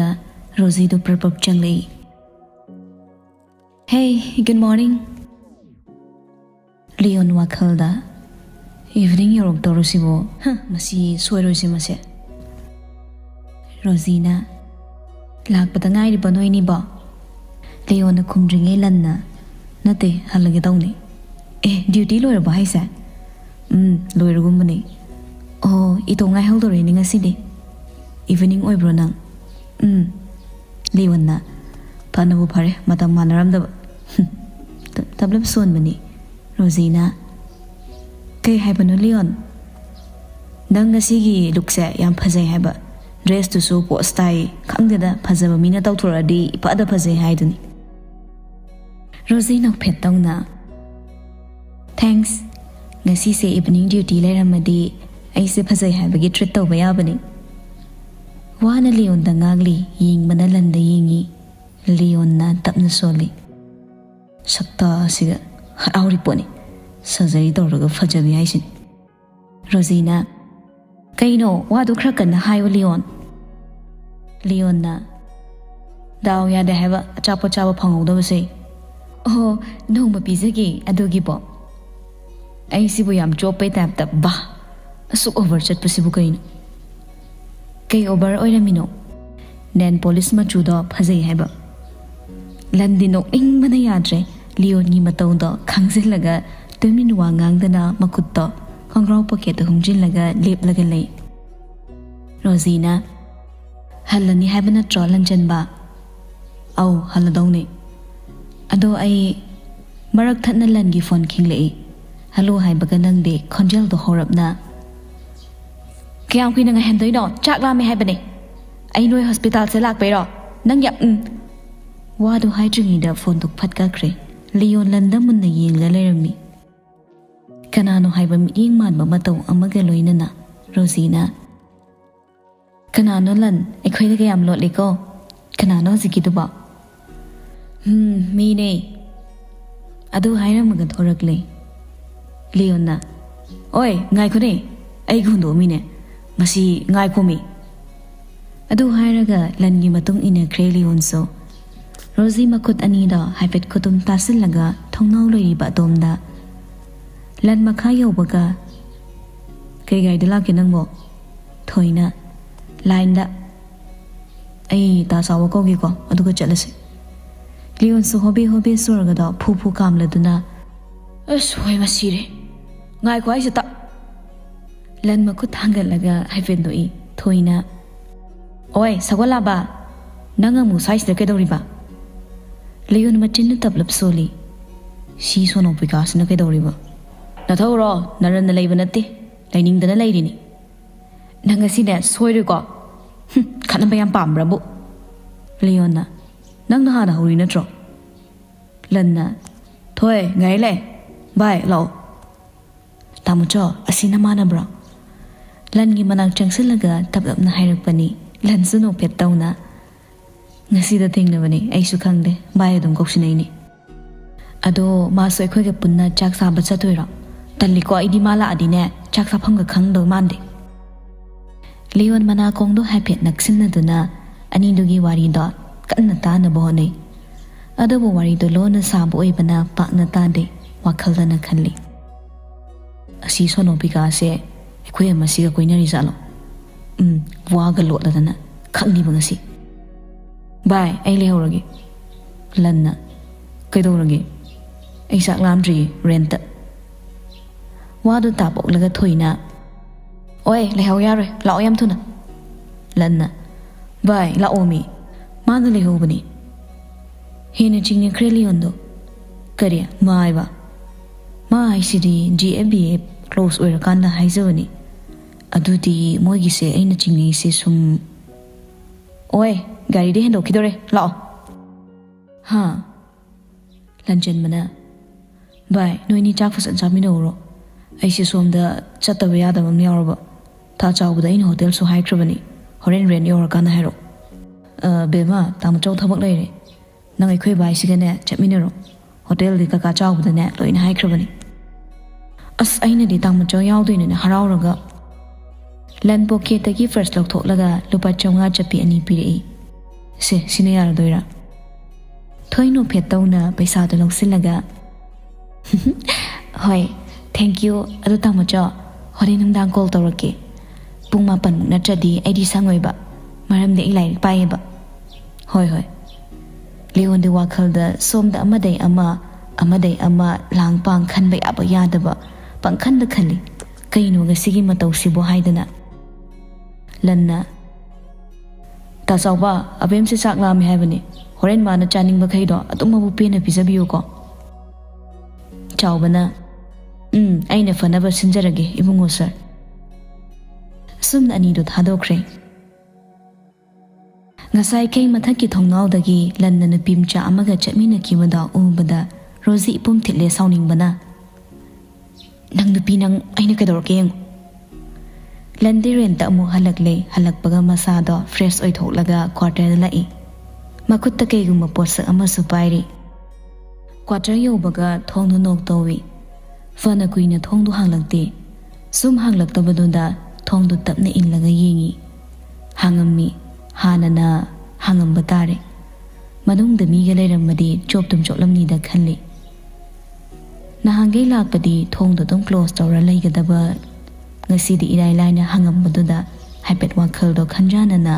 ꯃꯥꯏꯀꯩꯗ ꯔꯣꯖꯤꯗꯨ ꯄ꯭ꯔꯄꯞ ꯆꯪꯂꯛꯏ. Hey, good morning. Leon ꯋꯥꯈꯜꯗ evening ꯌꯧꯔꯛꯇꯧꯔꯁꯤꯕꯣ ꯃꯁꯤ ꯁꯣꯏꯔꯣꯏꯁꯤ ꯃꯁꯦ. ꯔꯣꯖꯤꯅ ꯂꯥꯛꯄꯗ ꯉꯥꯏꯔꯤꯕ ꯅꯣꯏꯅꯤꯕꯣ? ꯂꯤꯌꯣꯟꯅ ꯈꯨꯝꯗ꯭ꯔꯤꯉꯩ ꯂꯟꯅ ꯅꯠꯇꯦ ꯍꯜꯂꯒꯦ ꯇꯧꯅꯤ. ꯗ꯭ꯌꯨꯇꯤ ꯂꯣꯏꯔꯕ ꯍꯥꯏꯁꯦ? ꯂꯣꯏꯔꯒꯨꯝꯕꯅꯤ. ꯑꯣ ꯏꯇꯣ ꯉꯥꯏꯍꯧꯗꯧꯔꯤꯅꯤ ꯉꯁꯤꯗꯤ. 이브닝 ꯑꯣꯏꯕ꯭ꯔꯣ ꯅꯪ? ꯂꯤꯌꯣꯟꯅ ꯐꯅꯕꯨ ꯐꯔꯦ ꯃꯇꯝ ꯃꯥꯟꯅꯔꯝꯗꯕ. ꯇꯞꯂꯞ ꯁꯣꯟꯕꯅꯤ. ꯔꯣꯖꯤꯅ ꯀꯩ ꯍꯥꯏꯕꯅꯣ ꯂꯤꯌꯣꯟ? ꯅꯪ ꯉꯁꯤꯒꯤ ꯂꯨꯛꯁꯦ ꯌꯥꯝ ꯐꯖꯩ ꯍꯥꯏꯕ. ꯗ꯭ꯔꯦꯁꯇꯨꯁꯨ ꯄꯣꯁ ꯇꯥꯏ. ꯈꯪꯗꯦꯗ ꯐꯖꯕ ꯃꯤꯅ ꯇꯧꯊꯣꯔꯛꯑꯗꯤ ꯏꯐꯗ ꯐꯖꯩ ꯍꯥꯏꯗꯨꯅꯤ. ꯔꯣꯖꯤ ꯅꯣꯛꯐꯦꯠ ꯇꯧꯅ ꯊꯦꯡꯛꯁ. ꯉꯁꯤꯁꯦ 이브닝 ꯗ꯭ꯌꯨꯇꯤ ꯂꯩꯔꯝꯃꯗꯤ ꯑꯩꯁꯦ ꯐꯖꯩ ꯍꯥꯏꯕꯒꯤ ꯇ꯭ꯔꯤꯠ ꯇꯧꯕ ꯌꯥꯕꯅꯤ. ꯋꯥꯅ ꯂꯤꯌꯣꯟꯗ ꯉꯥꯡꯂꯤ. ꯌꯦꯡꯕꯅ ꯂꯟꯗ ꯌꯦꯡꯉꯤ. ꯂꯤꯌꯣꯟꯅ ꯇꯞꯅ ꯁꯣꯜꯂꯤ. ꯁꯛꯇꯥ ꯑꯁꯤꯒ ꯍꯔꯥꯎꯔꯤ ꯄꯣꯠꯅꯤ. ꯁꯔꯖꯔꯤ ꯇꯧꯔꯒ ꯐꯖꯕꯤ ꯍꯥꯏꯁꯤꯅꯤ. ꯔꯣꯖꯤꯅ ꯀꯩꯅꯣ ꯋꯥꯗꯨ ꯈꯔ ꯀꯟꯅ ꯍꯥꯏꯌꯣ ꯂꯤꯌꯣꯟ. ꯂꯤꯌꯣꯟꯅ ꯗꯥꯎ ꯌꯥꯗꯦ ꯍꯥꯏꯕ ꯑꯆꯥꯄꯣꯠ ꯆꯥꯕ ꯐꯪꯍꯧꯗꯕꯁꯦ. ꯑꯣ ꯅꯣꯡꯃ ꯄꯤꯖꯒꯦ ꯑꯗꯨꯒꯤꯕꯣ. ꯑꯩꯁꯤꯕꯨ ꯌꯥꯝ ꯆꯣꯞꯄꯩ ꯇꯥꯏꯞꯇ ꯕꯥ ꯑꯁꯨꯛ ꯑꯣꯚꯔ ꯆꯠꯄꯁꯤꯕꯨ ꯀꯩꯅꯣ? ꯀꯩ ꯑꯣꯚꯔ ꯑꯣꯏꯔꯝꯃꯤꯅꯣ? ꯅꯦꯟ ꯄꯣꯂꯤꯁ ꯃꯆꯨꯗꯣ ꯐꯖꯩ ꯍꯥꯏꯕ. ꯂꯟꯗꯤ ꯅꯣꯛꯅꯤꯡꯕꯅ ꯌꯥꯗ꯭ꯔꯦ. ꯂꯤꯌꯣꯟꯒꯤ ꯃꯇꯧꯗꯣ ꯈꯪꯖꯤꯜꯂꯒ ꯇꯨꯃꯤꯟ ꯋꯥ ꯉꯥꯡꯗꯅ ꯃꯈꯨꯠꯇꯣ ꯈꯣꯡꯒ꯭ꯔꯥꯎ ꯄꯣꯀꯦꯠꯇ ꯍꯨꯝꯖꯤꯜꯂꯒ ꯂꯦꯞꯂꯒ ꯂꯩ. ꯔꯣꯖꯤꯅ ꯍꯜꯂꯅꯤ ꯍꯥꯏꯕ ꯅꯠꯇ꯭ꯔꯣ ꯂꯟꯆꯟꯕ? ꯑꯧ ꯍꯜꯂꯗꯧꯅꯤ. ꯑꯗꯣ ꯑꯩ ꯃꯔꯛ ꯊꯠꯅ ꯂꯟꯒꯤ ꯐꯣꯟ ꯈꯤꯡꯂꯛꯏ. ꯍꯜꯂꯣ ꯍꯥꯏꯕꯒ ꯅꯪꯗꯤ ꯈꯣꯟꯖꯦꯜꯗꯣ ꯍꯧꯔꯞꯅ. ꯀꯌꯥꯝ ꯀꯨꯏꯅ ꯉꯥꯏꯍꯟꯗꯣꯏꯅꯣ? ꯆꯥꯛ ꯂꯥꯝꯃꯦ ꯍꯥꯏꯕꯅꯦ. ꯑꯩ ꯅꯣꯏ ꯍꯣꯁꯄꯤꯇꯥꯜꯁꯦ ꯂꯥꯛꯄꯩꯔꯣ? ꯅꯪ ꯌꯥꯝ ꯋꯥꯗꯨ ꯍꯥꯏꯗ꯭ꯔꯤꯉꯩꯗ ꯐꯣꯟꯗꯨ ꯐꯠꯀꯈ꯭ꯔꯦ. ꯂꯤꯌꯣꯟ ꯂꯟꯗ ꯃꯨꯟꯅ ꯌꯦꯡꯂ ꯂꯩꯔꯝꯃꯤ. ꯀꯅꯥꯅꯣ ꯍꯥꯏꯕ ꯃꯤꯠꯌꯦꯡ ꯃꯥꯟꯕ ꯃꯇꯧ ꯑꯃꯒ ꯂꯣꯏꯅꯅ ꯔꯣꯖꯤꯅ ꯀꯅꯥꯅꯣ ꯂꯟ? ꯑꯩꯈꯣꯏꯗ ꯀꯌꯥꯝ ꯂꯣꯠꯂꯤꯀꯣ. ꯀꯅꯥꯅꯣ ꯍꯧꯖꯤꯛꯀꯤꯗꯨꯕꯣ? ꯃꯤꯅꯦ. ꯑꯗꯨ ꯍꯥꯏꯔꯝꯃꯒ ꯊꯣꯔꯛꯂꯦ. ꯂꯤꯌꯣꯟꯅ ꯑꯣꯏ ꯉꯥꯏꯈꯣꯅꯦ ꯑꯩꯒ ꯍꯨꯟꯗꯣꯛꯑꯝꯃꯤꯅꯦ ꯃꯁꯤ ꯉꯥꯏꯈꯣꯃꯤ. ꯑꯗꯨ ꯍꯥꯏꯔꯒ ꯂꯟꯒꯤ ꯃꯇꯨꯡ ꯏꯟꯅꯈ꯭ꯔꯦ ꯂꯤꯌꯣꯟꯁꯨ. ꯔꯣꯖꯤ ꯃꯈꯨꯠ ꯑꯅꯤꯗꯣ ꯍꯥꯏꯐꯦꯠ ꯈꯨꯇꯨꯝ ꯇꯥꯁꯤꯜꯂꯒ ꯊꯣꯡꯅꯥꯎ ꯂꯩꯔꯤꯕ ꯑꯗꯣꯝꯗ. ꯂꯟ ꯃꯈꯥ ꯌꯧꯕꯒ ꯀꯩ ꯒꯥꯔꯤꯗ ꯂꯥꯛꯀꯦ ꯅꯪꯕꯣ? ꯊꯣꯏꯅ ꯂꯥꯏꯟꯗ. ꯑꯩ ꯇꯥ ꯆꯥꯎꯕ ꯀꯧꯒꯦꯀꯣ ꯑꯗꯨꯒ ꯆꯠꯂꯁꯤ. ꯂꯤꯌꯣꯟꯁꯨ ꯍꯣꯕꯦ ꯍꯣꯕꯦ ꯆꯣꯔꯒꯗꯣ ꯐꯨ ꯐꯨ ꯀꯥꯝꯂꯗꯨꯅ ꯑꯁ ꯍꯣꯏ ꯃꯁꯤꯔꯦ ꯉꯥꯏꯈꯣ ꯑꯩꯁꯦ ꯂꯟ ꯃꯈꯨꯠ ꯊꯥꯡꯒꯠꯂꯒ ꯍꯥꯏꯐꯦꯠ ꯅꯣꯛꯏ. ꯊꯣꯏꯅ ꯑꯣꯏ ꯁꯒꯣꯜꯂꯥꯕ ꯅꯪ ꯑꯃꯨꯛ ꯁ꯭ꯋꯥꯏꯁꯤꯗ ꯀꯩꯗꯧꯔꯤꯕ? ꯂꯤꯌꯣꯟ ꯃꯆꯤꯟꯅ ꯇꯞꯂꯞ ꯁꯣꯜꯂꯤ. ꯁꯤ ꯁꯣꯅꯣꯄꯤꯀꯥꯁꯤꯅ ꯀꯩꯗꯧꯔꯤꯕ? ꯅꯊꯧꯔꯣ ꯅꯔꯟꯅ ꯂꯩꯕ ꯅꯠꯇꯦ ꯂꯩꯅꯤꯡꯗꯅ ꯂꯩꯔꯤꯅꯤ. ꯅꯪ ꯉꯁꯤꯅꯦ ꯁꯣꯏꯔꯣꯏꯀꯣ. ꯈꯠꯅꯕ ꯌꯥꯝ ꯄꯥꯝꯕ꯭ꯔꯕꯨ? ꯂꯤꯌꯣꯟꯅ ꯅꯪꯅ ꯍꯥꯟꯅ ꯍꯧꯔꯤ ꯅꯠꯇ꯭ꯔꯣ? ꯂꯟꯅ ꯊꯣꯏ ꯉꯥꯏ ꯂꯩ ꯚꯥꯏ ꯂꯥꯛꯑꯣ. ꯇꯥꯃꯣꯆꯣ ꯑꯁꯤꯅ ꯃꯥꯟꯅꯕ꯭ꯔꯣ? ꯂꯟꯒꯤ ꯃꯅꯥꯛ ꯆꯪꯁꯤꯜꯂꯒ ꯇꯞꯂꯞꯅ ꯍꯥꯏꯔꯛꯄꯅꯤ. ꯂꯟꯁꯨ ꯅꯣꯛꯐꯦꯠ ꯇꯧꯅ ꯉꯁꯤꯗ ꯊꯦꯡꯅꯕꯅꯤ ꯑꯩꯁꯨ ꯈꯪꯗꯦ ꯚꯥꯏ ꯑꯗꯨꯝ ꯀꯧꯁꯤꯟꯅꯩꯅꯤ. ꯑꯗꯣ ꯃꯥꯁꯨ ꯑꯩꯈꯣꯏꯒ ꯄꯨꯟꯅ ꯆꯥꯛ ꯆꯥꯕ ꯆꯠꯇꯣꯏꯔꯣ? ꯇꯜꯂꯤꯀꯣ ꯑꯩꯗꯤ ꯃꯥ ꯂꯥꯛꯑꯗꯤꯅꯦ ꯆꯥꯛ ꯆꯥꯐꯝꯒ ꯈꯪꯗꯧ ꯃꯥꯟꯗꯦ. ꯂꯤꯌꯣꯟ ꯃꯅꯥꯀꯣꯡꯗꯣ ꯍꯥꯏꯐꯦꯠ ꯅꯛꯁꯤꯟꯅꯗꯨꯅ ꯑꯅꯤꯗꯨꯒꯤ ꯋꯥꯔꯤꯗꯣ ꯀꯟꯅ ꯇꯥꯅꯕ ꯍꯣꯠꯅꯩ. ꯑꯗꯨꯕꯨ ꯋꯥꯔꯤꯗꯣ ꯂꯣꯟꯅ ꯁꯥꯕ ꯑꯣꯏꯕꯅ ꯄꯥꯛꯅ ꯇꯥꯗꯦ. ꯋꯥꯈꯜꯗꯅ ꯈꯜꯂꯤ. ꯑꯁꯤ ꯁꯣꯅꯣꯄꯤꯀꯥꯁꯦ ꯑꯩꯈꯣꯏ ꯑꯃꯁꯤꯒ ꯀꯣꯏꯅꯔꯤ ꯖꯥꯠꯂꯣ? ꯋꯥꯒ ꯂꯣꯠꯂꯗꯅ ꯈꯪꯅꯤꯕ ꯉꯁꯤ. ꯚꯥꯏ ꯑꯩ ꯂꯩꯍꯧꯔꯒꯦ. ꯂꯟꯅ ꯀꯩꯗꯧꯔꯒꯦ? ꯑꯩ ꯆꯥꯛ ꯂꯥꯝꯗ꯭ꯔꯤꯌꯦ ꯔꯦꯟꯇ. ꯋꯥꯗꯨ ꯇꯥꯄꯣꯛꯂꯒ ꯊꯣꯏꯅ ꯑꯣꯏ ꯂꯩꯍꯧ ꯌꯥꯔꯣꯏ ꯂꯥꯛꯑꯣ ꯌꯥꯝ ꯊꯨꯅ. ꯂꯟꯅ ꯚꯥꯏ ꯂꯥꯛꯑꯣ ꯃꯤ ꯃꯥꯅ ꯂꯩꯍꯧꯕꯅꯤ. ꯍꯦꯟꯅ ꯆꯤꯡꯅꯈ꯭ꯔꯦ ꯂꯤꯌꯣꯟꯗꯣ. ꯀꯔꯤ ꯃꯥ ꯍꯥꯏꯕ? ꯃꯥ ꯍꯥꯏꯁꯤꯗꯤ GFBA ꯀ꯭ꯂꯣꯁ ꯑꯣꯏꯔꯀꯥꯟꯗ ꯍꯥꯏꯖꯕꯅꯤ. ꯑꯗꯨꯗꯤ ꯃꯣꯏꯒꯤꯁꯦ ꯑꯩꯅ ꯆꯤꯡꯅꯩꯁꯦ ꯁꯨꯝ ꯑꯣꯏ ꯒꯥꯔꯤꯗ ꯍꯦꯟꯗꯣꯛꯈꯤꯗꯣꯔꯦ ꯂꯥꯛꯑꯣ. ꯍꯥ ꯂꯟꯆꯟꯕꯅ ꯚꯥꯏ ꯅꯣꯏꯅꯤ ꯆꯥꯛ ꯐꯖꯅ ꯆꯥꯃꯤꯟꯅꯧꯔꯣ. ꯑꯩꯁꯦ ꯁꯣꯝꯗ ꯆꯠꯇꯕ ꯌꯥꯗꯕ ꯑꯃ ꯌꯥꯎꯔꯕ. ꯊꯥ ꯆꯥꯎꯕꯗ ꯑꯩꯅ ꯍꯣꯇꯦꯜꯁꯨ ꯍꯥꯏꯈ꯭ꯔꯕꯅꯤ. ꯍꯣꯔꯦꯟ ꯔꯦꯟ ꯌꯧꯔꯀꯥꯟꯗ ꯍꯥꯏꯔꯛꯑꯣ. ꯕꯦꯝꯃ ꯇꯥꯃꯣꯆꯧ ꯊꯕꯛ ꯂꯩꯔꯦ. ꯅꯪ ꯑꯩꯈꯣꯏ ꯚꯥꯏꯁꯤꯒꯅꯦ ꯆꯠꯃꯤꯟꯅꯔꯣ. ꯍꯣꯇꯦꯜꯗꯤ ꯀꯀꯥ ꯆꯥꯎꯕꯗꯅꯦ ꯂꯣꯏꯅ ꯍꯥꯏꯈ꯭ꯔꯕꯅꯤ. ꯑꯁ ꯑꯩꯅꯗꯤ ꯇꯥꯃꯣꯆꯧ ꯌꯥꯎꯗꯣꯏꯅꯦꯅ ꯍꯔꯥꯎꯔꯒ ꯂꯟ ꯄꯣꯀꯦꯠꯇꯒꯤ ꯐꯥꯔꯁ ꯂꯧꯊꯣꯛꯂꯒ ꯂꯨꯄꯥ 500 ꯆꯠꯄꯤ 2 ꯄꯤꯔꯛꯏ. sini yaradora thoino phetawna paisa do longsilaga hoi thank you adu tamacho hori namdang call tawrake pung mapan natradi aidi sangoiba maramde ilai paiba hoi leon de wakhalda somda amadai ama langpang khanba yaba yadaba pangkhanda khali kaino ga sigi matau sibo haidana lanna ta sawba abem se chak lam haibani horen mana chaning ba khaido atuma bu pena bizabiyo ko chawbana aina fanaba sinjarage ibungo sir sumna ani do thadokre ngasai kei mathaki thongnaw dagi lanna na pimcha amaga chatmina kimada ubada rozi ipum thile sauning bana nang nupi nang aina kadorke yang landiren ta mu halakpaga masado fresh oi tholaga quarter lai makutta ke gum posa ama supairi quarter yo baga thongnu nok towi fana kuina thongdu hanglakte sum hanglaktabadunda thongdu tapna inlaga yengi hangammi hanana hangamba tare manungda miga leiramadi choptum choplamni da khalli nahangei lakpadi thongdu dum close tawra leigadaba ngasidi irai laina hangambaduda haipet wakhal do khanjanana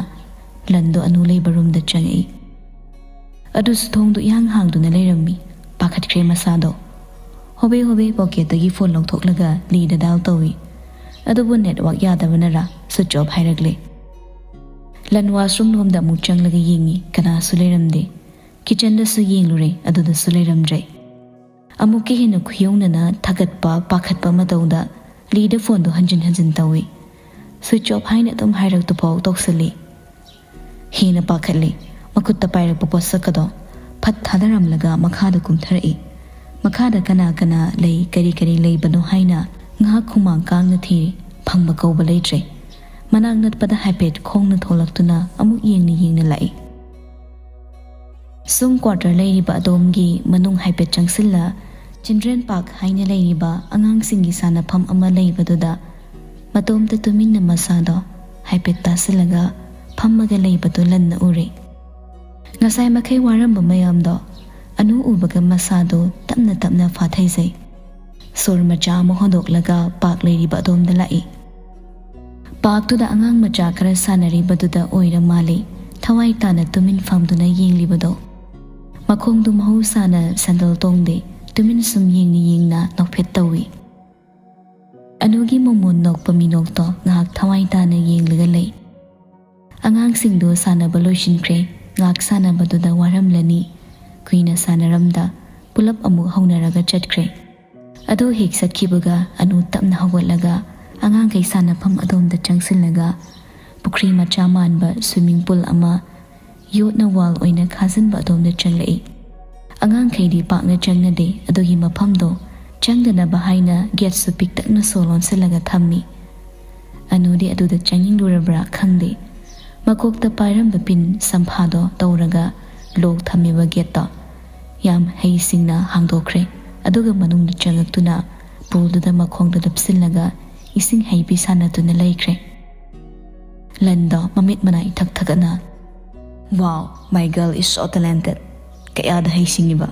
lando anu leibarum da changi adu thongdu yang hangduna leirammi pakhat kre masado hobe pocket dagi phone longthoklaga lida dal tawi adubu network yadabanara switch off hairagle lan washroom lom da mu changlaga yengi kana suleiramde kitchen da su yenglure aduda suleiramjai amuke hena khuyongnana thagatpa pakhatpa matauda leader phone do hanjin tawi switch off haina tum hairak to pau toksali hena pakhatle makutta pairak poposakado phat thadaram laga makhada kumtharai makhada kana lei kari lei bano haina nga khumang kang na thi phangba kawba leitre manang nat pada habit khongna tholaktuna amu yengna lai sum quarter leiriba adomgi manung habit changsilla children park haina leiriba angang singi sana pham ama leibaduda matomta tuminna masado habit tasilaga phammaga leibadu lanna ure ngasai makai waramba mayamdo anu ubaga masado tapna fathaisai sur macha mo hodoklaga park leiriba adomda lai park to da angang macha khara sanari baduda oira mali thawai tana tumin famduna yenglibado makhong du mahu sana sandal tongde tumin sum yengna nokphet tawi anugi momon nok paminok to ngak thawai tana yenglaga lei angang singdo sana baloshin kre ngak sana baduda waram lani kuina sanaramda pulap amu haunaraga chatkre ado hek sakhibuga anu tapna hawalaga angang kai sana pham adom da changsilaga pukri macha manba swimming pool ama yotna wall oina khazan ba adom da changlei angang kai di pakna changna de adogi mapham do changdana bahaina get su pik takna solon selaga thammi anudi adu da changing lurabra khangde makokta pairam ba pin samphado tawraga lok thammi ba get ta yam hei singna hangdokre aduga manung da changaktuna pool da makhong da dapsilaga ising heibi sana tuna laikre landa mamit manai thakana wow my girl is so talented kaya da heisingiba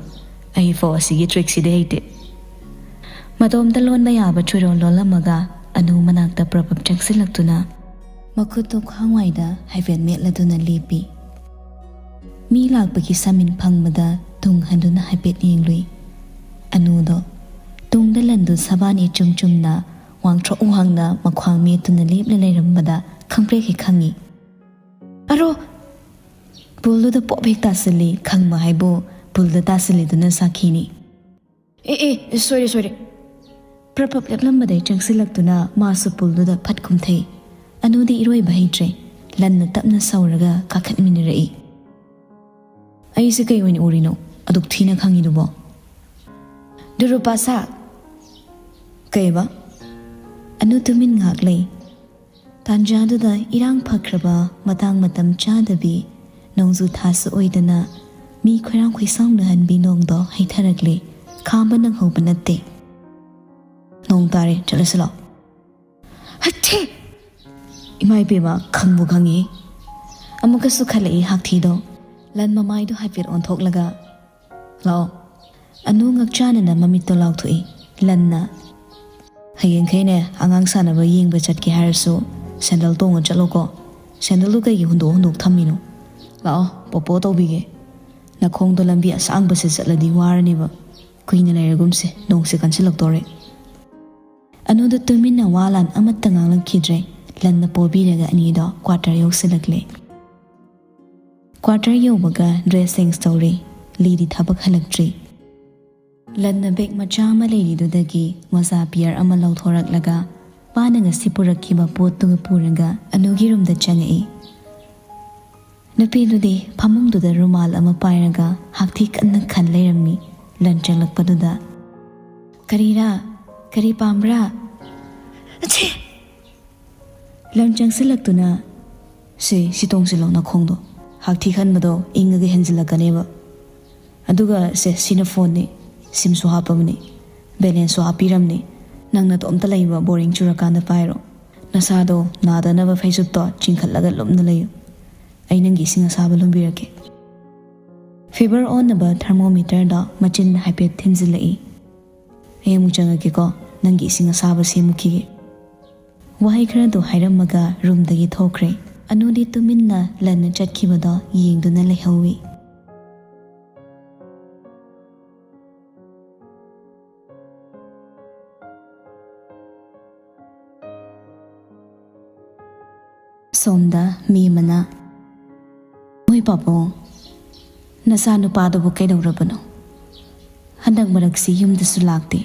ai fo asigi trick si de hate madom dalon ba yaba churon lolamaga anu manakta probab chaksilaktuna makhuto khangwai da haiven metladuna lepi mi lakpaki samin phangmada tung handuna haipet yenglui anu do tung dalandu sabani chumchumna wangtro uhangna makhwang me tuna leple leirambada khangple ki khangi aro puldu da popek tasali khangma haibo pulda tasali duna sakhini sorry prapap leplambada changsilaktuna masu puldu da phatkum thei anudi iroi bahaitre lanna tapna sauraga kakhat minirai ai se kai wani urino aduk thina khangi dubo durupasa kaiba anu tumin ngak lei tanjadu da irang phakraba matang matam chadabi nongzu thasu oidana mi khorang khoisang na han bi nong do haitharagle khamba nang hoba natte nong tare chalasala hatte imai bema khangbu khangi amuka su khalai hakthi do ꯂꯟ ꯃꯃꯥꯏꯗꯣ ꯍꯥꯏꯐꯦꯠ ꯑꯣꯟꯊꯣꯛꯂꯒ ꯂꯥꯛꯑꯣ ꯑꯅꯨ ꯉꯛꯆꯥꯅꯅ ꯃꯃꯤꯠꯇꯣ ꯂꯥꯎꯊꯣꯛꯏ ꯂꯟꯅ ꯍꯌꯦꯡꯈꯩꯅꯦ ꯑꯉꯥꯡ ꯁꯥꯟꯅꯕ ꯌꯦꯡꯕ ꯆꯠꯀꯦ ꯍꯥꯏꯔꯁꯨ sandal ꯇꯣꯡꯉ ꯆꯠꯂꯣꯀꯣ ꯁꯦꯟꯗꯜꯗꯨ ꯀꯩꯒꯤ ꯍꯨꯟꯗꯣꯛ ꯊꯝꯃꯤꯅꯣ ꯂꯥꯛꯑꯣ ꯄꯣꯄꯣ ꯇꯧꯕꯤꯒꯦ ꯅꯈꯣꯡꯗꯣ ꯂꯝꯕꯤ ꯑꯁꯥꯡꯕꯁꯦ ꯆꯠꯂꯗꯤ ꯋꯥꯔꯅꯦꯕ ꯀꯨꯏꯅ ꯂꯩꯔꯒꯨꯝꯁꯦ ꯅꯣꯡꯁꯦ ꯀꯟꯁꯤꯜꯂꯛꯇꯣꯔꯦ ꯑꯅꯨꯗ ꯇꯨꯃꯤꯟꯅ ꯋꯥ ꯂꯥꯟ ꯑꯃꯠꯇ ꯉꯥꯡꯂꯛꯈꯤꯗ꯭ꯔꯦ ꯂꯟꯅ ꯄꯣꯕꯤꯔꯒ ꯑꯅꯤꯗꯣ ꯀ꯭ꯋꯥꯇꯔ ꯌꯧꯁꯤꯜꯂꯛꯂꯦ ꯀ꯭ꯋꯥꯇꯔ ꯌꯧꯕꯒ ꯗ꯭ꯔꯦꯁ ꯆꯦꯟꯖ ꯇꯧꯔꯦ ꯂꯤꯗꯤ ꯊꯕꯛ ꯍꯜꯂꯛꯇ꯭ꯔꯤ ꯂꯟꯅ ꯕꯦꯛ ꯃꯆꯥ ꯑꯃ ꯂꯩꯔꯤꯗꯨꯗꯒꯤ ꯃꯣꯖꯥ ꯄꯤꯌꯔ ꯑꯃ ꯂꯧꯊꯣꯔꯛꯂꯒ ꯃꯥꯅ ꯉꯁꯤ ꯄꯨꯔꯛꯈꯤꯕ ꯄꯣꯠꯇꯨꯒ ꯄꯨꯔꯒ ꯑꯅꯨꯒꯤ ꯔꯨꯝꯗ ꯆꯪꯉꯛꯏ ꯅꯨꯄꯤꯗꯨꯗꯤ ꯐꯃꯨꯡꯗꯨꯗ ꯔꯨꯃꯥꯜ ꯑꯃ ꯄꯥꯏꯔꯒ ꯍꯥꯛꯊꯤ ꯀꯟꯅ ꯈꯟ ꯂꯩꯔꯝꯃꯤ ꯂꯟ ꯆꯪꯂꯛꯄꯗꯨꯗ ꯀꯔꯤꯔꯥ ꯀꯔꯤ ꯄꯥꯝꯕ꯭ꯔꯥ ꯑꯆꯦ ꯂꯟ ꯆꯪꯁꯤꯜꯂꯛꯇꯨꯅ ꯁꯤ ꯇꯣꯡꯁꯤꯜꯂꯣ ꯅꯈꯣꯡꯗꯣ ꯍꯥꯛꯊꯤ ꯈꯟꯕꯗꯣ ꯏꯪꯉꯒ ꯍꯦꯟꯖꯤꯜꯂꯛꯀꯅꯦꯕ ꯑꯗꯨꯒ ꯁꯤꯅ ꯐꯣꯟꯅꯤ ꯁꯤꯝꯁꯨ ꯍꯥꯞꯄꯕꯅꯤ ꯕꯦꯂꯦꯟꯁꯁꯨ ꯍꯥꯞꯄꯤꯔꯝꯅꯤ ꯅꯪꯅ ꯇꯣꯝꯇ ꯂꯩꯕ ꯕꯣꯔꯤꯡ ꯆꯨꯔꯀꯥꯟꯗ ꯄꯥꯏꯔꯣ ꯅꯁꯥꯗꯣ ꯅꯥꯗꯅꯕ ꯐꯩꯖꯨꯞꯇꯣ ꯆꯤꯡꯈꯠꯂꯒ ꯂꯨꯝꯅ ꯂꯩꯌꯨ ꯑꯩ ꯅꯪꯒꯤ ꯏꯁꯤꯡ ꯑꯁꯥꯕ ꯂꯨꯝꯕꯤꯔꯛꯀꯦ ꯐꯤꯕꯔ ꯑꯣꯟꯅꯕ ꯊꯔꯃꯣꯃꯤꯇꯔꯗ ꯃꯆꯤꯟ ꯍꯥꯏꯐꯦꯠ ꯊꯤꯟꯖꯤꯜꯂꯛꯏ ꯑꯩ ꯑꯃꯨꯛ ꯆꯪꯉꯛꯀꯦꯀꯣ ꯅꯪꯒꯤ ꯏꯁꯤꯡ ꯑꯁꯥꯕ ꯁꯦꯝꯃꯨꯈꯤꯒꯦ ꯋꯥꯍꯩ ꯈꯔꯗꯣ ꯍꯥꯏꯔꯝꯃꯒ ꯔꯨꯝꯗꯒꯤ ꯊꯣꯛꯈ꯭ꯔꯦ ꯑꯅꯨꯗꯤ ꯇꯨꯃꯤꯟꯅ ꯂꯟꯅ ꯆꯠꯈꯤꯕꯗꯣ ꯌꯦꯡꯗꯨꯅ ꯂꯩꯍꯧꯏ ꯁꯣꯝꯗ ꯃꯤ ꯑꯃꯅ ꯃꯣꯏ ꯄꯥꯕꯨꯡ ꯅꯆꯥ ꯅꯨꯄꯥꯗꯨꯕꯨ ꯀꯩꯗꯧꯔꯕꯅꯣ ꯍꯟꯗꯛ ꯃꯔꯛꯁꯤ ꯌꯨꯝꯗꯁꯨ ꯂꯥꯛꯇꯦ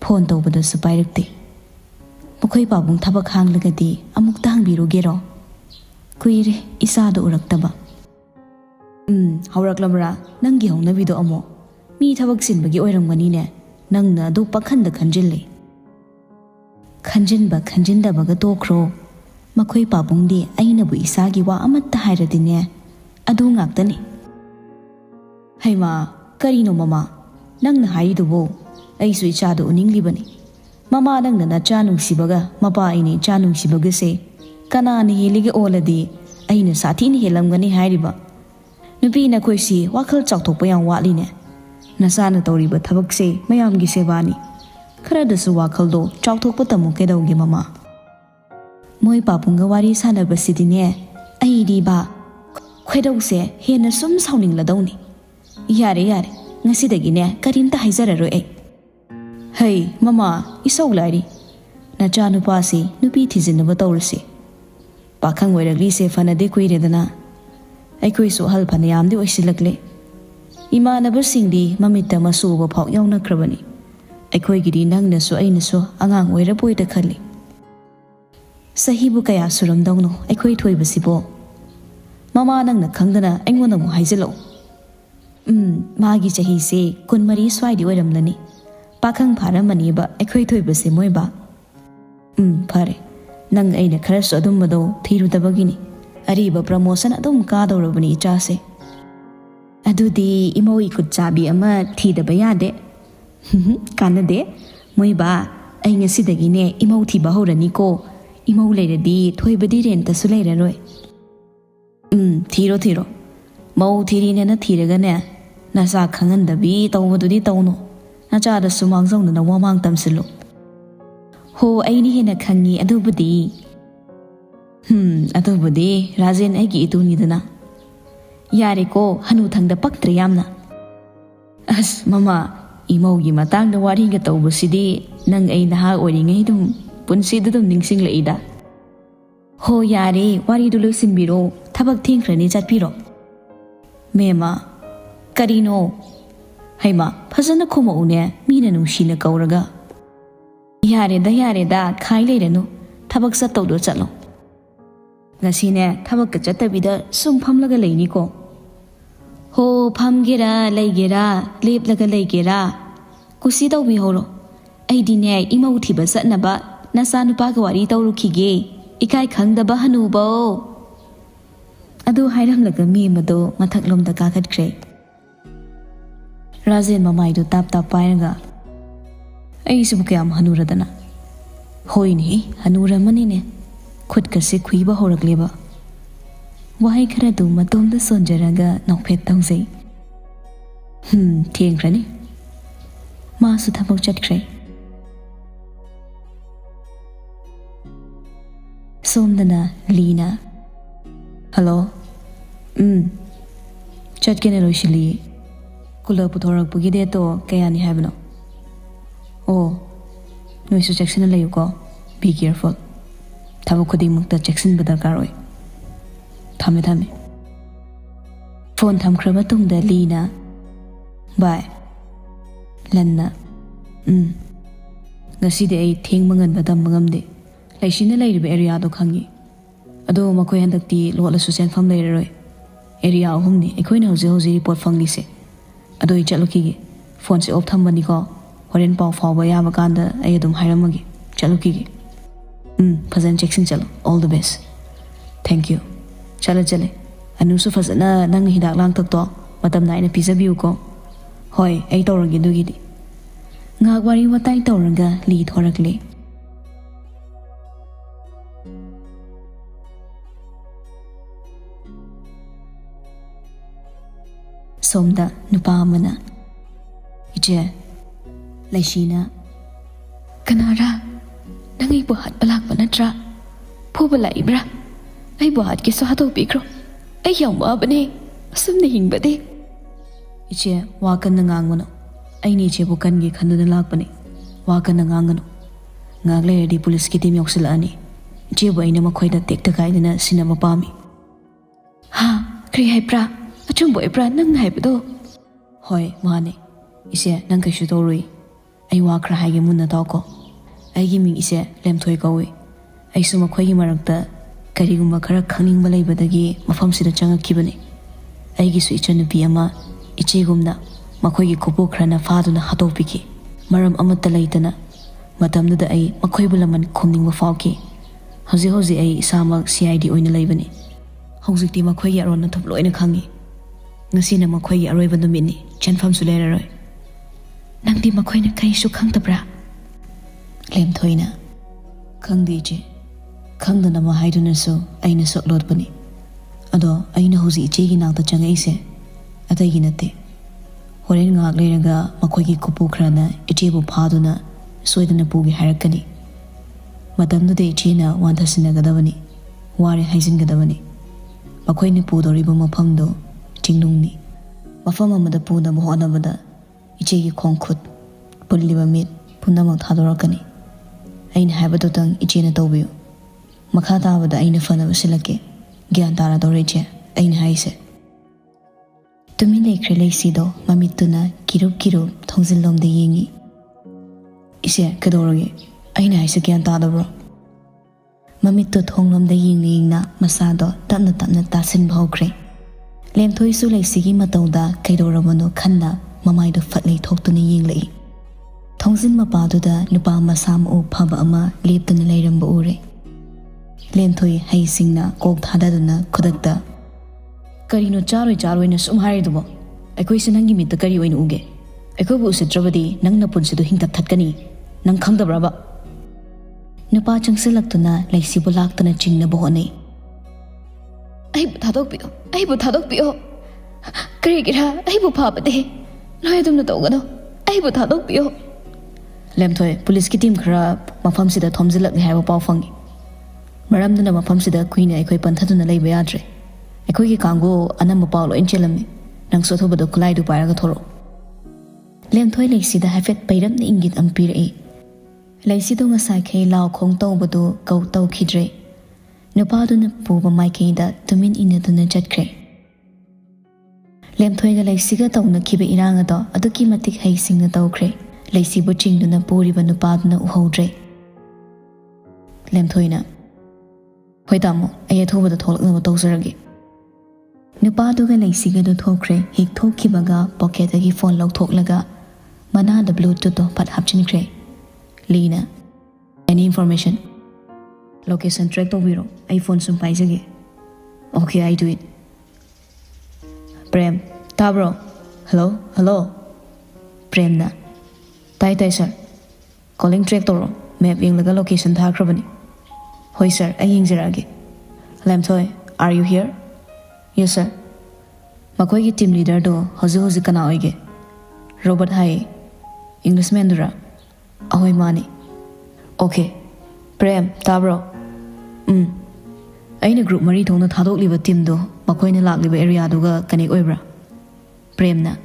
ꯐꯣꯟ ꯇꯧꯕꯗꯁꯨ ꯄꯥꯏꯔꯛꯇꯦ ꯃꯈꯣꯏ ꯄꯥꯕꯨꯡ ꯊꯕꯛ ꯍꯥꯡꯂꯒꯗꯤ ꯑꯃꯨꯛꯇ ꯍꯪꯕꯤꯔꯨꯒꯦꯔꯣ ꯀꯨꯏꯔꯦ ꯏꯆꯥꯗꯣ ꯎꯔꯛꯇꯕ ꯍꯧꯔꯛꯂꯕ꯭ꯔꯥ ꯅꯪꯒꯤ ꯍꯧꯅꯕꯤꯗꯣ ꯑꯃꯨꯛ ꯃꯤ ꯊꯕꯛ ꯆꯤꯟꯕꯒꯤ ꯑꯣꯏꯔꯝꯒꯅꯤꯅꯦ ꯅꯪꯅ ꯑꯗꯨ ꯄꯥꯈꯟꯗ ꯈꯟꯖꯤꯜꯂꯦ ꯈꯟꯖꯤꯟꯕ ꯈꯟꯖꯤꯟꯗꯕꯒ ꯇꯣꯛꯈ꯭ꯔꯣ ꯃꯈꯣꯏ ꯄꯥꯕꯨꯡꯗꯤ ꯑꯩꯅꯕꯨ ꯏꯆꯥꯒꯤ ꯋꯥ ꯑꯃꯠꯇ ꯍꯥꯏꯔꯗꯤꯅꯦ ꯑꯗꯨ ꯉꯥꯛꯇꯅꯤ ꯍꯩꯃꯥ ꯀꯔꯤꯅꯣ ꯃꯃꯥ ꯅꯪꯅ ꯍꯥꯏꯔꯤꯗꯨꯕꯨ ꯑꯩꯁꯨ ꯏꯆꯥꯗꯣ ꯎꯅꯤꯡꯂꯤꯕꯅꯤ ꯃꯃꯥ ꯅꯪꯅ ꯅꯆꯥ ꯅꯨꯡꯁꯤꯕꯒ ꯃꯄꯥ ꯑꯩꯅ ꯏꯆꯥ ꯅꯨꯡꯁꯤꯕꯒꯁꯦ ꯀꯅꯥꯅ ꯍꯦꯜꯂꯤꯒꯦ ꯑꯣꯜꯂꯗꯤ ꯑꯩꯅ ꯁꯥꯊꯤꯅ ꯍꯦꯜꯂꯝꯒꯅꯤ ꯍꯥꯏꯔꯤꯕ ꯅꯨꯄꯤ ꯅꯈꯣꯏꯁꯤ ꯋꯥꯈꯜ ꯆꯥꯎꯊꯣꯛꯄ ꯌꯥꯝ ꯋꯥꯠꯂꯤꯅꯦ ꯅꯆꯥꯅ ꯇꯧꯔꯤꯕ ꯊꯕꯛꯁꯦ ꯃꯌꯥꯝꯒꯤ ꯁꯦꯕꯥꯅꯤ ꯈꯔꯗꯁꯨ ꯋꯥꯈꯜꯗꯣ ꯆꯥꯎꯊꯣꯛꯄ ꯇꯝꯃꯨ ꯀꯩꯗꯧꯒꯦ ꯃꯃꯥ ꯃꯣꯏ ꯄꯥꯕꯨꯡꯒ ꯋꯥꯔꯤ ꯁꯥꯟꯅꯕꯁꯤꯗꯤꯅꯦ ꯑꯩꯗꯤꯕ ꯈꯣꯏꯗꯧꯁꯦ ꯍꯦꯟꯅ ꯁꯨꯝ ꯁꯥꯎꯅꯤꯡꯂꯗꯧꯅꯤ ꯌꯥꯔꯦ ꯉꯁꯤꯗꯒꯤꯅꯦ ꯀꯔꯤꯝꯇ ꯍꯥꯏꯖꯔꯔꯣꯏ ꯑꯩ ꯍꯩ ꯃꯃꯥ ꯏꯁꯧ ꯂꯥꯏꯔꯤ ꯅꯆꯥ ꯅꯨꯄꯥꯁꯤ ꯅꯨꯄꯤ ꯊꯤꯖꯤꯟꯅꯕ ꯇꯧꯔꯁꯤ ꯄꯥꯈꯪ ꯑꯣꯏꯔꯛꯂꯤꯁꯦ ꯐꯅꯗꯤ ꯀꯨꯏꯔꯦꯗꯅ ꯑꯩꯈꯣꯏꯁꯨ ꯑꯍꯜ ꯐꯅꯌꯥꯝꯗꯤ ꯑꯣꯏꯁꯤꯜꯂꯛꯂꯦ ꯏꯃꯥꯟꯅꯕꯁꯤꯡꯗꯤ ꯃꯃꯤꯠꯇ ꯃꯁꯨ ꯎꯕ ꯐꯥꯎ ꯌꯥꯎꯅꯈ꯭ꯔꯕꯅꯤ ꯑꯩꯈꯣꯏꯒꯤꯗꯤ ꯅꯪꯅꯁꯨ ꯑꯩꯅꯁꯨ ꯑꯉꯥꯡ ꯑꯣꯏꯔꯕꯣꯏꯗ ꯈꯜꯂꯤ ꯆꯍꯤꯕꯨ ꯀꯌꯥ ꯁꯨꯔꯝꯗꯧꯅꯣ ꯑꯩꯈꯣꯏ ꯊꯣꯏꯕꯁꯤꯕꯣ ꯃꯃꯥ ꯅꯪꯅ ꯈꯪꯗꯅ ꯑꯩꯉꯣꯟꯗ ꯑꯃꯨꯛ ꯍꯥꯏꯖꯤꯜꯂꯛꯎ ꯃꯥꯒꯤ ꯆꯍꯤꯁꯦ 24 ꯁ꯭ꯋꯥꯏꯗꯤ ꯑꯣꯏꯔꯝꯂꯅꯤ ꯄꯥꯈꯪ ꯐꯥꯔꯝꯃꯅꯤꯕ ꯑꯩꯈꯣꯏ ꯊꯣꯏꯕꯁꯦ ꯃꯣꯏꯕ ꯐꯔꯦ ꯅꯪ ꯑꯩꯅ ꯈꯔꯁꯨ ꯑꯗꯨꯝꯕꯗꯣ ꯊꯤꯔꯨꯗꯕꯒꯤꯅꯤ ꯑꯔꯤꯕ ꯄ꯭ꯔꯃꯣꯁꯟ ꯑꯗꯨꯝ ꯀꯥꯗꯧꯔꯕꯅꯤ ꯏꯆꯥꯁꯦ ꯑꯗꯨꯗꯤ ꯏꯃꯧ ꯏꯈꯨꯠ ꯆꯥꯕꯤ ꯑꯃ ꯊꯤꯗꯕ ꯌꯥꯗꯦ ꯀꯥꯟꯅꯗꯦ ꯃꯣꯏꯕ ꯑꯩ ꯉꯁꯤꯗꯒꯤꯅꯦ ꯏꯃꯧ ꯊꯤꯕ ꯍꯧꯔꯅꯤꯀꯣ ꯏꯃꯧ ꯂꯩꯔꯗꯤ ꯊꯣꯏꯕꯗꯤ ꯔꯦꯟꯇꯁꯨ ꯂꯩꯔꯔꯣꯏ ꯊꯤꯔꯣ ꯃꯧ ꯊꯤꯔꯤꯅꯦꯅ ꯊꯤꯔꯒꯅꯦ ꯅꯆꯥ ꯈꯪꯍꯟꯗꯕꯤ ꯇꯧꯕꯗꯨꯗꯤ ꯇꯧꯅꯨ ꯅꯆꯥꯗꯁꯨ ꯃꯥꯡꯖꯧꯅꯅ ꯋꯥꯃꯥꯡ ꯇꯝꯁꯤꯜꯂꯨ ꯍꯣ ꯑꯩꯅ ꯍꯦꯟꯅ ꯈꯪꯉꯤ ꯑꯗꯨꯕꯨꯗꯤ ꯔꯥꯖꯦꯟ ꯑꯩꯒꯤ ꯏꯇꯨꯅꯤꯗꯅ ꯌꯥꯔꯦꯀꯣ ꯍꯅꯨꯊꯪꯗ ꯄꯛꯇ꯭ꯔꯦ ꯌꯥꯝꯅ ꯑꯁ ꯃꯃꯥ ꯏꯃꯧꯒꯤ ꯃꯇꯥꯡꯗ ꯋꯥꯔꯤꯒ ꯇꯧꯕꯁꯤꯗꯤ ꯅꯪ ꯑꯩ ꯅꯍꯥ ꯑꯣꯏꯔꯤꯉꯩ ꯄꯨꯟꯁꯤꯗ ꯅꯤꯡꯁꯤꯡꯂꯛꯏꯗ ꯍꯣ ꯌꯥꯔꯦ ꯋꯥꯔꯤꯗꯨ ꯂꯣꯏꯁꯤꯟꯕꯤꯔꯣ ꯊꯕꯛ ꯊꯦꯡꯈ꯭ꯔꯅꯤ ꯆꯠꯄꯤꯔꯣ ꯃꯦꯝꯃ ꯀꯔꯤꯅꯣ ꯍꯩꯃꯥ ꯐꯖꯅ ꯈꯨꯝꯃꯛꯎꯅꯦ ꯃꯤꯅ ꯅꯨꯡꯁꯤꯅ ꯀꯧꯔꯒ ꯌꯥꯔꯦꯗ ꯈꯥꯏ ꯂꯩꯔꯅꯨ ꯊꯕꯛ ꯆꯠꯇꯧꯗꯣ ꯆꯠꯂꯣ ꯉꯁꯤꯅꯦ ꯊꯕꯛꯀ ꯆꯠꯇꯕꯤꯗ ꯁꯨꯝ ꯐꯝꯂꯒ ꯂꯩꯅꯤꯀꯣ ꯍꯣ ꯐꯝꯒꯦꯔꯥ ꯂꯩꯒꯦꯔꯥ ꯂꯦꯞꯂꯒ ꯂꯩꯒꯦꯔꯥ ꯀꯨꯁꯤ ꯇꯧꯕꯤꯍꯧꯔꯣ ꯑꯩꯗꯤꯅꯦ ꯏꯃꯧ ꯊꯤꯕ ꯆꯠꯅꯕ ꯅꯆꯥꯅꯨꯄꯥꯒ ꯋꯥꯔꯤ ꯇꯧꯔꯨꯈꯤꯒꯦ ꯏꯀꯥꯏ ꯈꯪꯗꯕ ꯍꯅꯨꯕꯧ ꯑꯗꯨ ꯍꯥꯏꯔꯝꯂꯒ ꯃꯤ ꯑꯃꯗꯣ ꯃꯊꯛꯂꯣꯝꯗ ꯀꯥꯈꯠꯈ꯭ꯔꯦ ꯔꯥꯖꯦꯟ ꯃꯃꯥꯏꯗꯨ ꯇꯥꯞ ꯄꯥꯏꯔꯒ ꯑꯩꯁꯤꯕꯨ ꯀꯌꯥꯝ ꯍꯅꯨꯔꯗꯅ ꯍꯣꯏꯅꯦ ꯍꯅꯨꯔꯝꯃꯅꯤꯅꯦ ꯈꯨꯠꯀꯁꯦ ꯈꯨꯏꯕ ꯍꯧꯔꯛꯂꯦꯕ wahai kharadu matomda sonjaraga nokphet tawjai thengkrani ma su thabak chatkre somdana Lina hello chatkene loishili kula puthorak bugi de to kayani habno oh noisu jackson layuko be careful thabak khuding mukta jackson badakar oi thame phone thamkhraba tungda Lina bye lanna ngaside ai thengmangan badam mangamde laisina lairibe area do khangi ado makoi handakti lotla su senfam leiroi area ahumni ekoina hoje report fangli se ado I chaluki ge phone se off thambani ko horen paw fawba yaba kanda ai adum hairamagi chaluki ge fazan jackson chalo all the best thank you chale anu su fazana nang hidak lang tak to matam naina pisabiu ko hoi ai tawragi dugi di ngak wari watai tawranga li thorakle somda nupa amana ije laishina kanara nangai bo hat balak banatra phobala ibra ai bo hat ke so hato pikro ai yam wa bane asumne hingbade ije wakan ngangano ai ni je bukan ge khanduna lakpane wakan ngangano ngagle di police ki team yoksilani je bo ina makhoi da tek ta gaidina sinama pami ha kri hai pra achum boy pra nang hai bdo hoi mane ise nang kai shu dorui ai wa khra hai ge munna taw ko ai gi ming ise lemthoi kawi ai su makhoi gi marakta karigumba khara khangning balai badagi mafam sida changakibani ai gi su ichanu pi ama ichegumna makhoi gi khopo khrana faduna hatopiki maram amata leitana matamda ai makhoi bulaman khomningba fawki hoji ai isamak CID oina leibani hojikti makhoi gi aron na thop loina khangi ngasina makhoi gi aroiba numini chanfam su leraroi nangdi makhoi na kai su khangtabra lemthoina khangdi je khangdana ma haiduna so aina soklot bani ado aina hoji iche gi nakta changai se atai gi nate horen ngak leraga makhoi gi kupu khrana iche bu phaduna soidana pugi harakani matamdu de iche na wanthasina gadabani ware haijin gadabani makhoi ni pudori bu maphamdo tingnungni mafam amada puna mo anabada iche gi khongkhut pulliba mit punamak thadorakani aina habadu tang iche na tawbiu makha tabada aina fana wasilake gyan tara doreche aina haise tumi lekre leisido mamituna kirup thongzilom de yengi ise kadoroge aina haise gyan tadabro mamittu thonglom de yengna masado tapna tasin bhawkre lemthoi su leisigi matauda kaidorabano khanna mamai do fatlei thoktuni yenglei thongzin mapaduda nupa masam o phaba ama leptuna leiramba ure lemthoi haisingna kok thadaduna khudakta karino charoi na sum haidubo aikoi sinangi mit kari oin uge aikoi bu sitrabadi nangna punsidu hingtap thatkani nang khangdabraba nupa changsilaktuna leisibu laktuna chingna bohonei ai bu thadok pio kari gira ai bu phabade loi dumna tawgano ai bu thadok pio lemthoi police ki team khara mafam sida thomjilak ni haiba paw fangi maramduna mafam sida queen aikoi panthaduna leiba yadre aikoi gi kango anam paw lo inchelami nang so thobado kulai du paraga thoro lemthoi leisida hafet pairam ni ingit ampir e leisido ngasai khei law khong tawbado kau taw khidre nupaduna puba maikei da tumin inaduna chatkre lemthoi ga leisiga tawna khibe iranga do aduki matik haisingna tawkre leisibu chingduna puriba nupaduna uhodre lemthoina hoitamo ay thobada tholakna tawsarage nupaduga leisiga do thokre hik thokhibaga pocket agi phone lawthoklaga mana da bluetooth to pat hapchinkre Lina any information location track to biro iPhone sum paisage okay I do it Prem tabro hello Prem na tai sir calling track to map yenglaga location thakrabani hoi sir I yengjarage lemthoi are you here Yes sir. Makoigi team leader do hozi kana oige. Robert hai Englishman dura. Ahoy mani. Okay. Prem tabro. Aina group mari thongna thadokliba team do makoina lakliba area duga connect oibra. Prem na.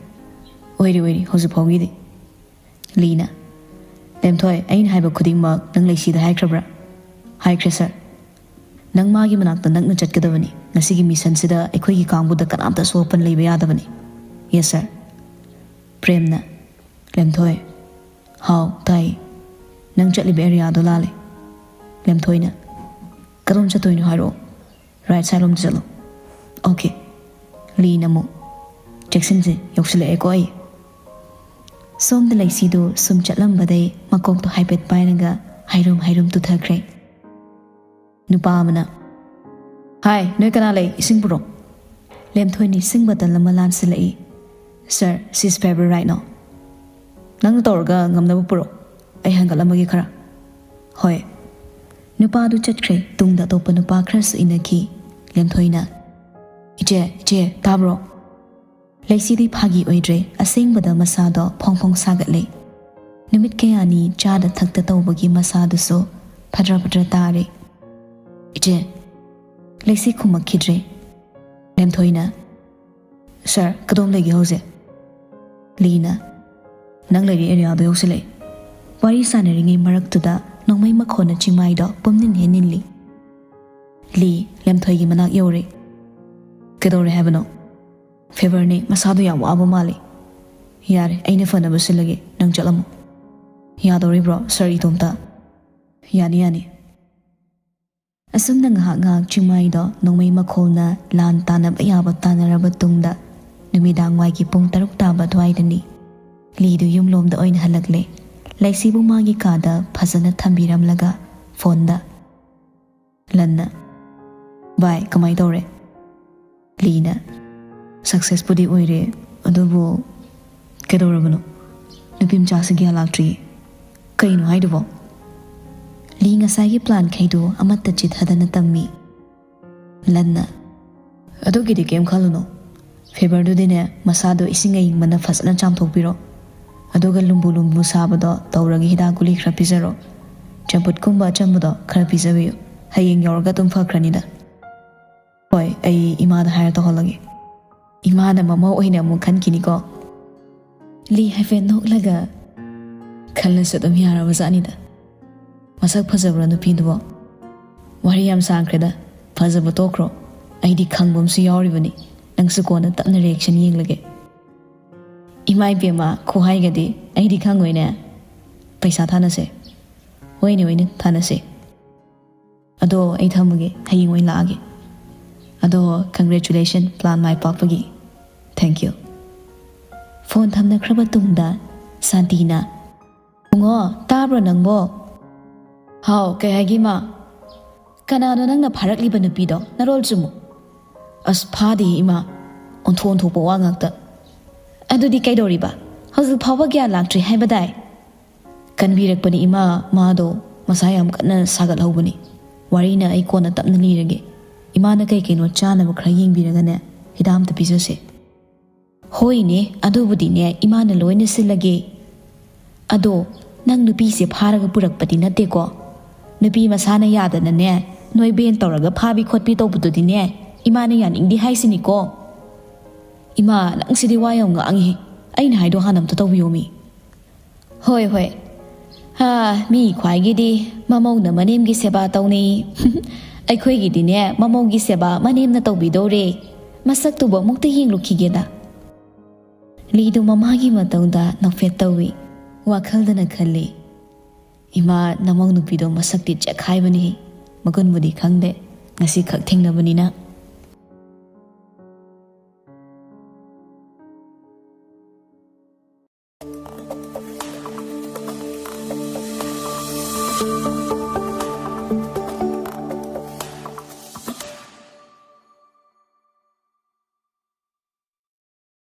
Oiri hozi phogi di. Lina. Lemthoi ain haiba khudingmak nang leisi da haikrabra. Haikre sir. Nang magi manakta nang na chatgadabani. Ngasigi mission sida aikhoigi kangbuda kanamta sopan leiba yadabani. Yes sir. Prem na. Lemthoi. How tai. Nang chatliba area do lale. Lemthoi na. Karom chatoy no haro. Right side lom jalo. Okay. Lina mo. Jackson ji yoksile eko ai. Som the lacy do sum chatlam bade makok to hypet painaga hairum to thakre. Nupamana. Hi, no canale, ising bro. Lem twini sing button lamalan silai. Sir, she's February right now. Nang torga ngam na puro. Ay hangalamagi kara. Hoy. Nupa do chatre tung da topa nupa kras inaki. Lem twina. Ije, tabro. Lacy di phagi oidre asing bada masado phong sagatle. Numit kayani chada thakta tawbagi masado so padra tare. Ije. Lacy kumakidre. Lem thoina. Sir, kadom legi hose. Lina. Nang legi area do yosile. Wari sanaringi marak tuda nongmay makhona chingmay do pumnin heninli. Li, lem thoigi manak yore. Kadore habano. Favor ni masado ya wabo mali. Yare, aina fana basilage nang chalamo. Yadori bro, sir itomta. Yani. Asum nang ngak chimay do nongmay makhona lan tanab ayaba tanaraba tungda. Numidang wai ki pung taruk taba dwaidani. Li do yumlom da oin halagle. Laisi bu magi kada phasana thambiram laga fonda. Lanna. Bye, kamay dore. Lina. Successfully oire adubo kedorabano nupim chasagi alaktri kaino haidubo li ngasagi plan khaidu amatta chit hadana tammi lanna adugidi kem khaluno fever du dine masado isingai mana fasana chamthokpiro aduga lumbu sabado tawragi hida guli khra pizaro champut kumba chambudo khra pizabiyo hayeng yorga tum fakranida hoy ai imada hayar to holagi Imana mama oina mo kan kiniko. Li hafen nok laga. Khala sa dum yara wazani da. Masak phazabra nu pindubo. Wari yam sangkreda. Phazaba tokro. Aidi khangbom su yawri bani. Nang su kona tapna reaction yeng lage. Imai bema khohai gadi aidi khangoi na. Paisa thana se. Oine thana se. Ado ai thamuge haying oin laage. Ado congratulations plan my papagi. Thank you. Phone thamna khraba tungda Santina. Bungo tabro nangbo. How kay hagi ma. Kanano nang na pharakli ba nupido narol jumu. As phadi ima onthon thopo wangakta. Adu di kay dori ba. Hazu phawa gya laktri hai badai. Kanbirak pani ima maado masayam kana sagat hobani. Wari na ai kona tapna lirage. Imana kay kino chana ba khra yingbiraga ne hidam ta pisose. Hoi ne adubudi ne imana loine silage. Ado nang nupi se pharaga purakpati nate ko. Nupi masana yada na ne noi ben tawraga phabi khotpi tawbududi ne imana yan ingdi haisini ko. Ima nang sidi wayam nga angi aina haido hanam ta tawbiyomi. Hoi. Ha mi khwai gi di mamau na manem gi seba tawni. Aikhoigi dine mamogi seba manem na tawbidore. Masak tubo mukta hinglukigeda. Lidu mamagi matawda nafet tawi. Wakhaldana khali. Ima namong nupido masak ti chakhai bani. Magun budi khangde. Ngasi khak thengnabani na.